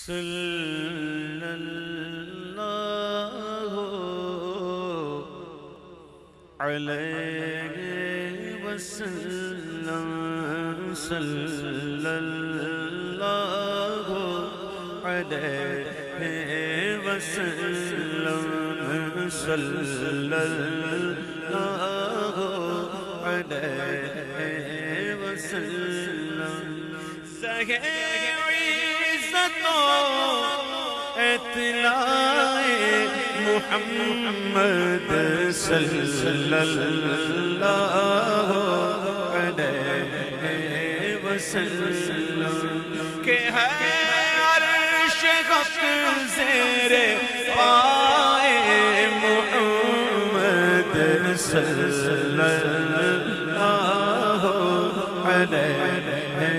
صلی اللہ علیہ وسلم صلی اللہ علیہ وسلم صلی اللہ علیہ وسلم اطلاع محمد صلی اللہ علیہ وسلم کہ ہے عرش حق زیر پائے محمد صلی اللہ علیہ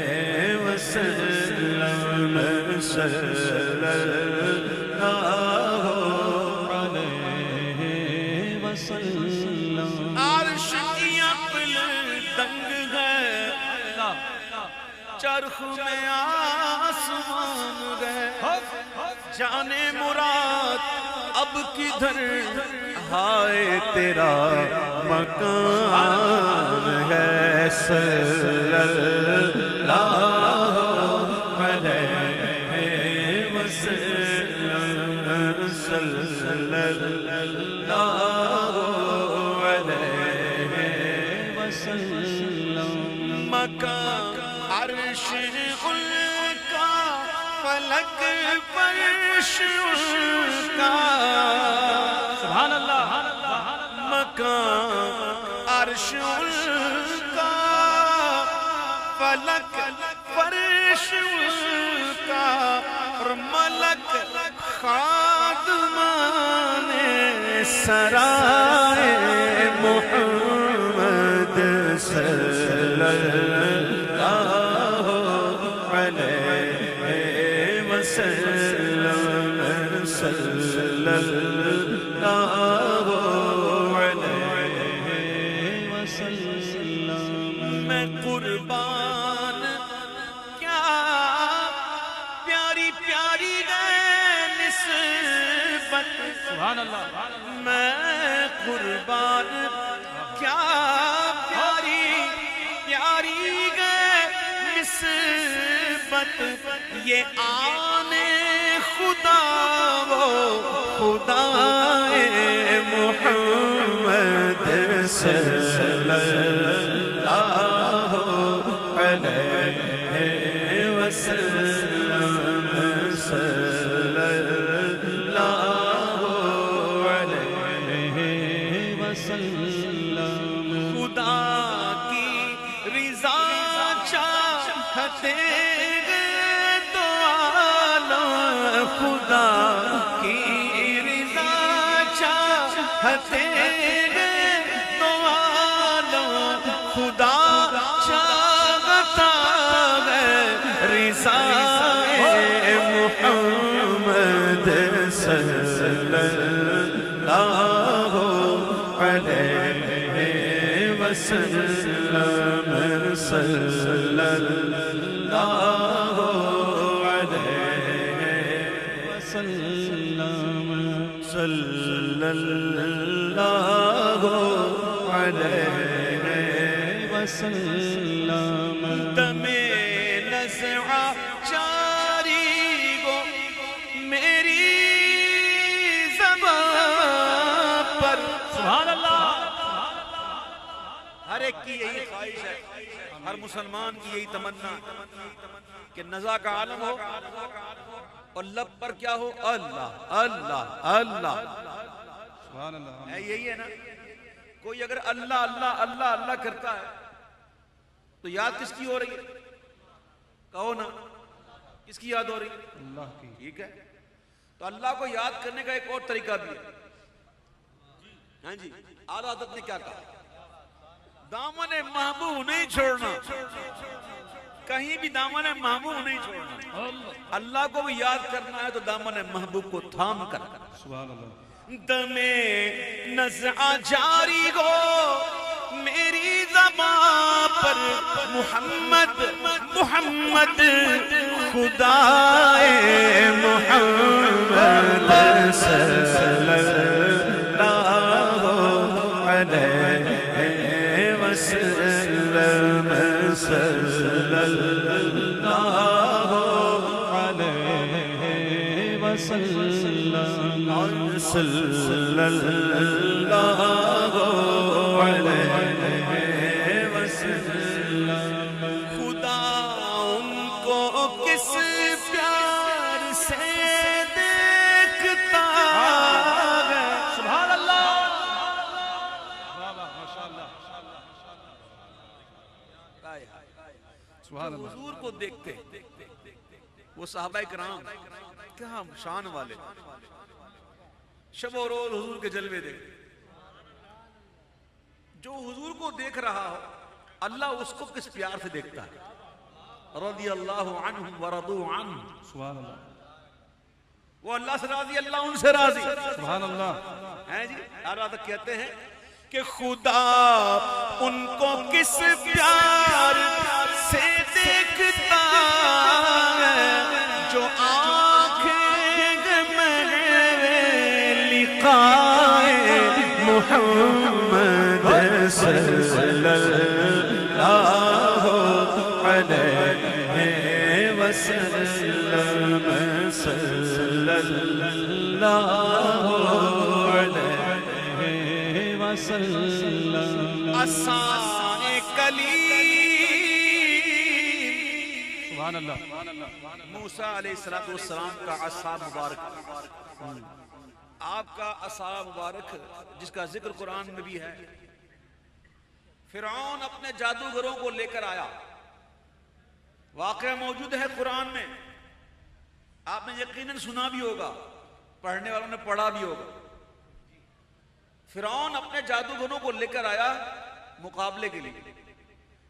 وسلم صلی اللہ علیہ وسلم عرش کی عقل تنگ ہے چرخ میں آسمان ہے جانے مراد اب کدھر ہائے تیرا مکان ہے صلی اللہ صلی اللہ علیہ وسلم مکان عرش ان کا فلک فرش ان کا سبحان اللہ مکان عرش ان کا فلک فرش ان کا اور ملک خادمان سرائے محمد صلی اللہ علیہ وسلم صلی اللہ علیہ وسلم میں قربان کیا پیاری پیاری سبحان اللہ میں قربان کیا پیاری پیاری گئے نسبت یہ آن خدا وہ خدا محمد صلی اللہ علیہ وسلم صلی اللہ علیہ وسلم خدا کی رضا چاہتے تو عالم خدا کی رضا چاہتے تو عالم خدا چاہتا ہے رضا محمد صلی اللہ علیہ وسلم صلی اللہ علیہ وسلم صلی اللہ علیہ وسلم دم نزع جاری گو میری زبان پر سبحان اللہ ہر ایک کی یہی خواہش ہے ہر مسلمان کی یہی تمنا کہ نزع کا عالم ہو اور لب پر کیا ہو اللہ اللہ اللہ سبحان اللہ یہی ہے نا کوئی اگر اللہ اللہ اللہ اللہ کرتا ہے تو یاد کس کی ہو رہی ہے کہو نا کس کی یاد ہو رہی ہے اللہ کی ٹھیک ہے تو اللہ کو یاد کرنے کا ایک اور طریقہ بھی ہے ہاں جی اعلیٰ حضرت نے کیا کہا دامن محبوب نہیں چھوڑنا کہیں بھی دامن محبوب نہیں چھوڑنا اللہ کو بھی یاد کرنا ہے تو دامن محبوب کو تھام کر سبحان اللہ دم نزع جاری ہو میری زبان پر محمد محمد خدا صلی اللہ علیہ وسلم صلی اللہ علیہ وسلم صلی اللہ علیہ وسلم خدا ان کو کس پیار سے دیکھتا ہے سبحان اللہ سبحان اللہ حضور کو دیکھتے وہ صحابہ کرام کیا شان والے شب و روز حضور کے جلوے دیکھتے جو حضور کو دیکھ رہا ہو اللہ اس کو کس پیار سے دیکھتا ہے رضی اللہ عنہم ورضوا عنہ سبحان اللہ وہ اللہ سے راضی اللہ ان سے راضی سبحان اللہ ہیں جی آرادہ کہتے ہیں کہ خدا ان کو کس پیار سے دیکھتا ہے جو آنکھیں میں لقاء محمد صلی اللہ علیہ وسلم صلی اللہ علیہ وسلم آسان کلیم سبحان اللہ موسیٰ علیہ السلام کا عصا مبارک آپ کا عصا مبارک جس کا ذکر قرآن میں بھی ہے فرعون اپنے جادوگروں کو لے کر آیا واقعہ موجود ہے قرآن میں آپ نے یقیناً سنا بھی ہوگا پڑھنے والوں نے پڑھا بھی ہوگا فرعون اپنے جادوگروں کو لے کر آیا مقابلے کے لیے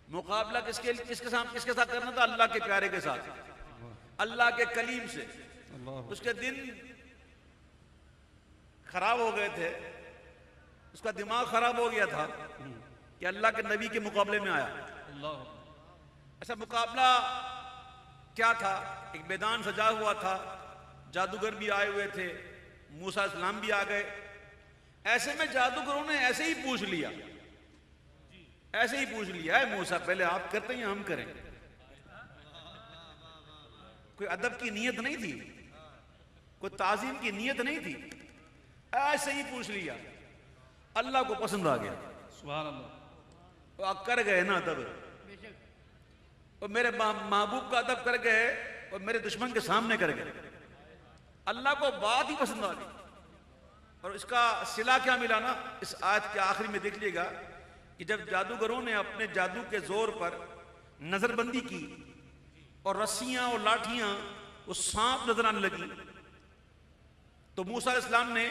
مقابلہ کس کے ساتھ کرنا تھا اللہ کے پیارے کے ساتھ اللہ کے کلیم سے اس کے دن خراب ہو گئے تھے اس کا دماغ خراب ہو گیا تھا کہ اللہ کے نبی کے مقابلے میں آیا ایسا مقابلہ کیا تھا ایک میدان سجا ہوا تھا جادوگر بھی آئے ہوئے تھے موسیٰ علیہ السلام بھی آ گئے ایسے میں جادوگروں نے ایسے ہی پوچھ لیا اے موسیٰ پہلے آپ کرتے ہیں ہم کریں کوئی ادب کی نیت نہیں تھی کوئی تعظیم کی نیت نہیں تھی ایسے ہی پوچھ لیا اللہ کو پسند آ گیا سبحان اللہ وہ کر گئے نا ادب اور میرے محبوب کا ادب کر گئے اور میرے دشمن کے سامنے کر گئے اللہ کو بات ہی پسند آ گئی اور اس کا صلہ کیا ملا نا اس آیت کے آخری میں دیکھ لیے گا کہ جب جادوگروں نے اپنے جادو کے زور پر نظر بندی کی اور رسیاں اور لاٹھیاں وہ سانپ نظر آنے لگی تو موسیٰ علیہ السلام نے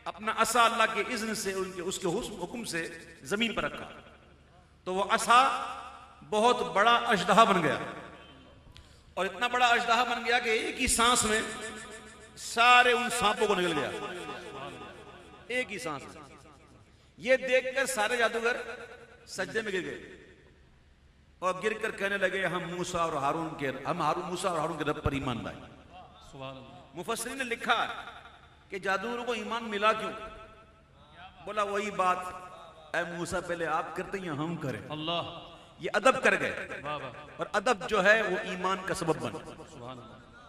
اپنا عصا اللہ کے اذن سے اس کے حکم سے زمین پر رکھا تو وہ عصا بہت بڑا اژدہا بن گیا اور اتنا بڑا اژدہا بن گیا کہ ایک ہی سانس میں سارے ان سانپوں کو نکل گیا ایک ہی سانس میں یہ دیکھ کر سارے جادوگر سجدے میں گر گئے اور گر کر کہنے لگے ہم موسیٰ اور ہارون کے رب پر ایمان لائے مفسرین نے لکھا کہ جادوگروں کو ایمان ملا کیوں بولا وہی بات اے موسیٰ پہلے آپ کرتے ہیں ہم کریں اللہ یہ ادب کر گئے اور ادب جو ہے وہ ایمان کا سبب بنا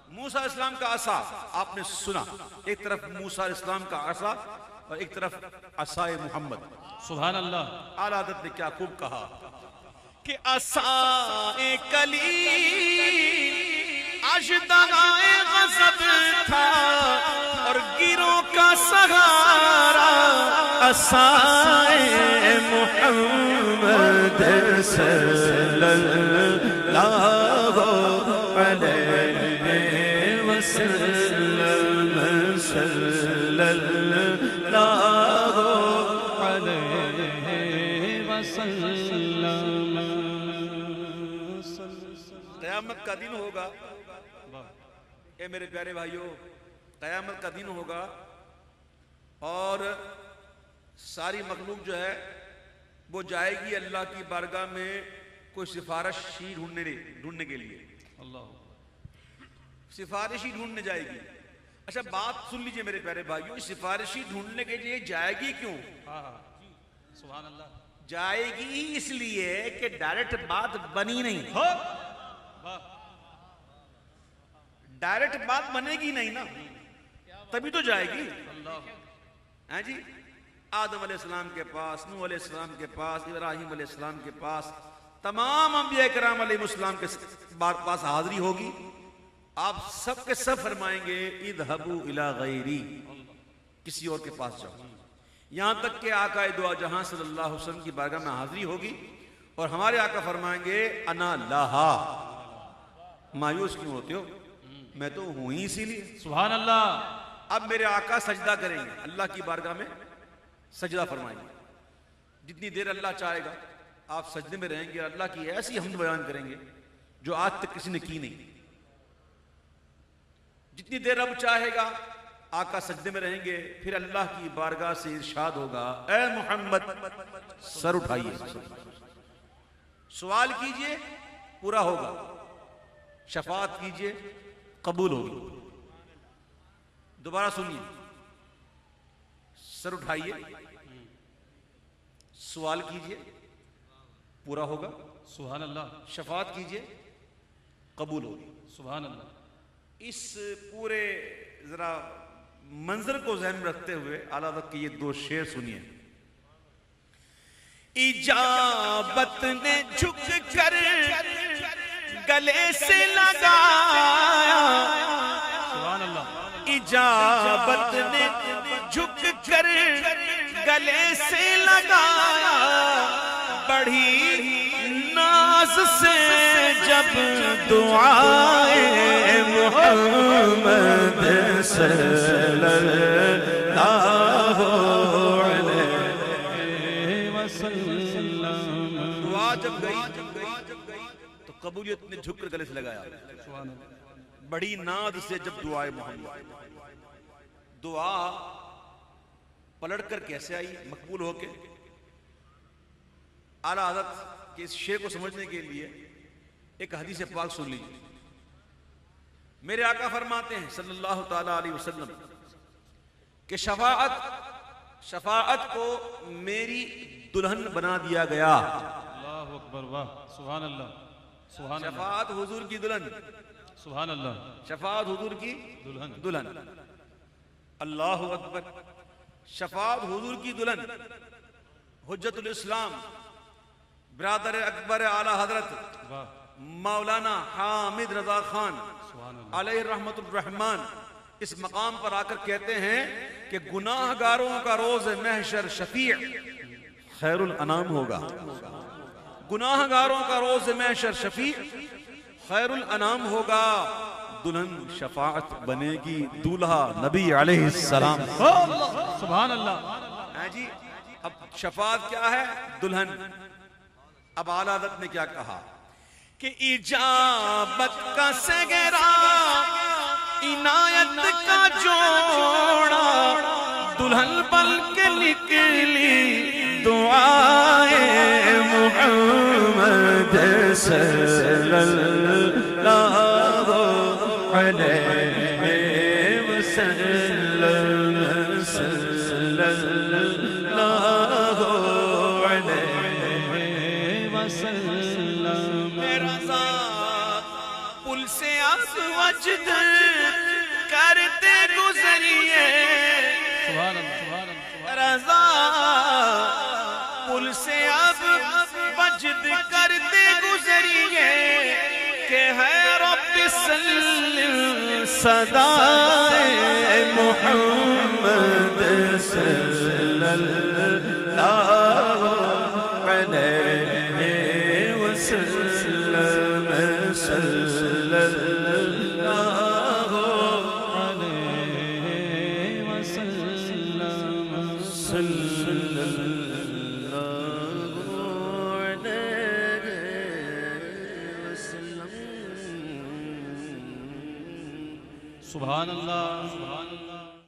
موسیٰ علیہ السلام کا عصا آپ نے سنا ایک طرف موسیٰ علیہ السلام کا عصا اور ایک طرف عصائے محمد سبحان اللہ اعلیٰ حضرت نے کیا خوب کہا کہ عصائے کلیم اژدہائے غضب تھا اور گیروں کا سہارا عصائے محمد صلی اللہ علیہ وسلم صلی اللہ علیہ وسلم قیامت کا دن ہوگا اے میرے پیارے بھائیوں قیامت کا دن ہوگا اور ساری مخلوق جو ہے وہ جائے گی اللہ کی بارگاہ میں کوئی سفارشی ڈھونڈنے کے لیے سفارشی ڈھونڈنے جائے گی اچھا بات سن لیجئے میرے پیارے بھائیوں، سفارشی ڈھونڈنے کے لیے جائے گی کیوں؟ سبحان اللہ. جائے گی اس لیے کہ ڈائریکٹ بات بنی نہیں. ڈائریکٹ بات بنے گی نہیں نا، تبھی تو جائے گی. ہاں جی، آدم علیہ السلام کے پاس، نوح علیہ السلام کے پاس، ابراہیم علیہ السلام کے پاس، تمام انبیاء کرام علیہ السلام کے پاس حاضری ہوگی. آپ سب کے سب فرمائیں گے اذهبوا الی غیری، کسی اور کے پاس جاؤ. یہاں تک کہ آقا دو جہاں صلی اللہ علیہ وسلم کی بارگاہ میں حاضری ہوگی اور ہمارے آقا فرمائیں گے انا لہا. مایوس کیوں ہوتے ہو؟ میں تو ہوں ہی اسی لیے. سبحان اللہ. اب میرے آقا سجدہ کریں گے، اللہ کی بارگاہ میں سجدہ فرمائیں گے. جتنی دیر اللہ چاہے گا آپ سجدے میں رہیں گے، اللہ کی ایسی حمد بیان کریں گے جو آج تک کسی نے کی نہیں. جتنی دیر رب چاہے گا آقا سجدے میں رہیں گے، پھر اللہ کی بارگاہ سے ارشاد ہوگا اے محمد سر اٹھائیے، سوال کیجئے پورا ہوگا، شفاعت کیجئے قبول ہوگی. دوبارہ سنیے، سر اٹھائیے، سوال کیجئے پورا ہوگا، سبحان اللہ. شفاعت کیجئے قبول ہوگی. سبحان اللہ. اس پورے ذرا منظر کو ذہن میں رکھتے ہوئے اعلیٰ حضرت کے یہ دو شعر سنیے. اجابت نے جھک کر گلے سے لگایا، سبحان اللہ. اجابت نے جھک کر گلے سے لگایا، بڑھی ناز سے جب دعائے محمد صلی اللہ علیہ وسلم. دعا جب گئی تو قبولیت نے جھک کر گلے سے لگایا، بڑی ناد سے جب دعائے محمد. دعا پلٹ کر کیسے آئی مقبول ہو کے؟ اعلیٰ حضرت کے اس شعر کو سمجھنے کے لیے ایک حدیث پاک سن لیجیے. میرے آقا فرماتے ہیں صلی اللہ تعالی علیہ وسلم کہ شفاعت کو میری دلہن بنا دیا گیا. اللہ اکبر. واہ سبحان اللہ. سبحان اللہ. شفاعت حضور کی دلہن، سبحان اللہ. شفاعت حضور کی دلہن. اللہ اکبر. شفاعت حضور کی دلہن حجت الاسلام برادر اکبر اعلیٰ حضرت مولانا حامد رضا خان علیہ رحمت الرحمن اس مقام پر آ کر کہتے ہیں کہ گناہ گاروں کا روز محشر شفیع خیر الانام ہوگا. گناہ گاروں کا روز محشر شفیع خیر الانام ہوگا. دلہن شفاعت بنے گی، دولہا نبی علیہ السلام. سبحان اللہ. جی اب شفاعت کیا ہے؟ دلہن. اب اعلیٰ حضرت نے کیا کہا کہ اجابت کا سگرا عنایت کا جوڑا، دلہن بن کے نکلی دعائے محمد صلی اللہ علیہ وسلم. صلی اللہ علیہ وسلم. میرا ذات پل سے اب وجد کرتے گزریے، رضا پل سے اب وجد کرتے گزریے کہ ہے رب سلم صدائے محمد صلی اللہ علیہ وسلم. صلی اللہ علیہ وسلم. صلی اللہ علیہ وسلم. سبحان اللہ. سبحان اللہ.